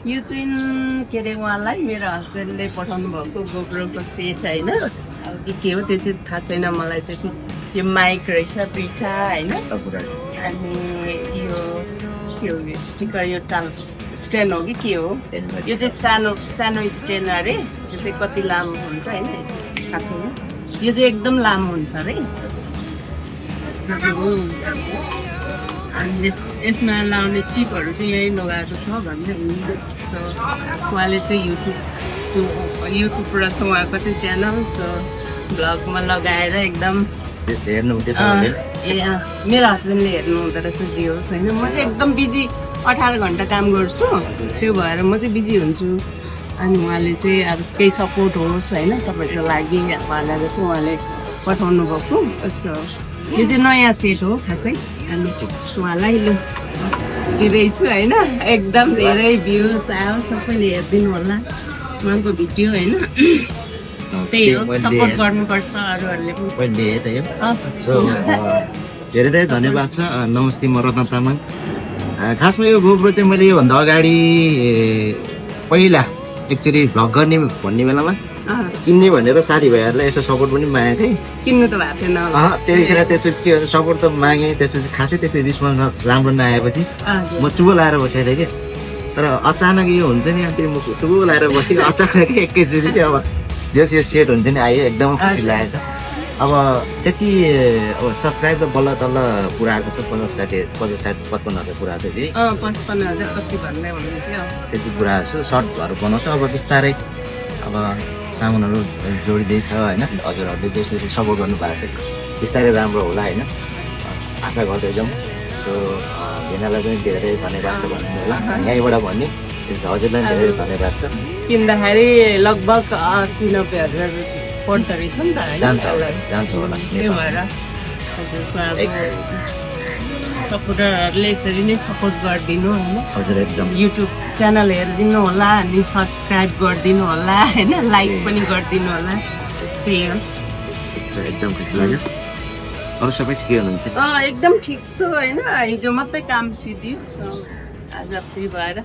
यो चाहिँ के अरे उहाँलाई मेरो हस्बेन्डले पठाउनु भएको गोप्रोको सेट होइन अब के हो त्यो चाहिँ थाहा छैन मलाई चाहिँ यो माइक रहेछ पिठा होइन अनि यो के हो स्टिकर यो स्ट्यान्ड हो कि के हो यो चाहिँ सानो सानो स्ट्यान्ड अरे यो चाहिँ कति लामो हुन्छ होइन यसो थाहा छैन यो चाहिँ एकदम लामो हुन्छ अरे अनि यसमा लाउने चिपहरू चाहिँ यहीँ लगाएको छ भन्दै हुनुहुन्छ उहाँले चाहिँ युट्युबबाट छ उहाँको चाहिँ च्यानल सो भ्लगमा लगाएर एकदम मेरो हस्बेन्डले हेर्नु हुँदो रहेछ जे होस् होइन म चाहिँ एकदम बिजी 18 घन्टा काम गर्छु त्यो भएर म चाहिँ बिजी हुन्छु अनि उहाँले चाहिँ अब केही सपोर्ट होस् होइन तपाईँको लागि भनेर चाहिँ उहाँले पठाउनु भएको यो चाहिँ नयाँ सेट हो खासै अनि उहाँलाई लु दिँदैछु होइन एकदम धेरै भ्युज आयो सबैले हेरिदिनु होला उहाँको भिडियो होइन त्यही हो सपोर्ट गर्नुपर्छ अरूहरूले धेरै धेरै धन्यवाद छ नमस्ते म रत्न तामाङ खासमा यो गोप्रो चाहिँ मैले योभन्दा अगाडि पहिला एक्चुअली भ्लग गर्ने भन्ने बेलामा किन्ने भनेर साथीभाइहरूलाई यसो सपोर्ट पनि मागेको थिएँ किन्नु त भएको थिएन त्यतिखेर त्यसपछि के सपोर्ट त मागेँ त्यसपछि खासै त्यति रिस्पोन्स राम्रो नआएपछि म चुबो लाएर बसेको थिएँ कि तर अचानक यो हुन्छ नि अनि म चुबो लाएर बसेँ अचानक एकैचोटि चाहिँ अब जस यो सेट हुन्छ नि आयो एकदमै खुसी लागेको छ अब त्यति अब सब्सक्राइब त बल्ल तल्ल पुऱ्याएको छ 50-60-55,000 पुऱ्याएको छ कि 55,000 कति भन्दै हुनुहुन्थ्यो त्यति पुऱ्याएको छु सर्टहरू बनाउँछु अब बिस्तारै अब सामानहरू जोडिँदैछ होइन हजुरहरूले जसरी सपोर्ट गर्नु भएको छ बिस्तारै राम्रो होला होइन आशा गर्दै जाउँ सो भेनालाई पनि धेरै धन्यवाद छ भन्नु होला यहीँबाट भन्ने हजुरलाई धेरै धन्यवाद छ किन्दाखेरि लगभग 80-90 हजार पर्दो रहेछ नि त जान्छ होला त्यो भएर हजुरको अब सपोर्टरहरूले यसरी नै सपोर्ट गरिदिनु होइन हजुर एकदम युट्युब च्यानल हेरिदिनु होला अनि सब्सक्राइब गरिदिनु होला होइन लाइक पनि गरिदिनु होला त्यही हो एकदम खुसी लाग्यो अरू सबै ठिकै हुनुहुन्छ एकदम ठिक छ होइन हिजो मात्रै काम सिद्धियो आज फ्री भएर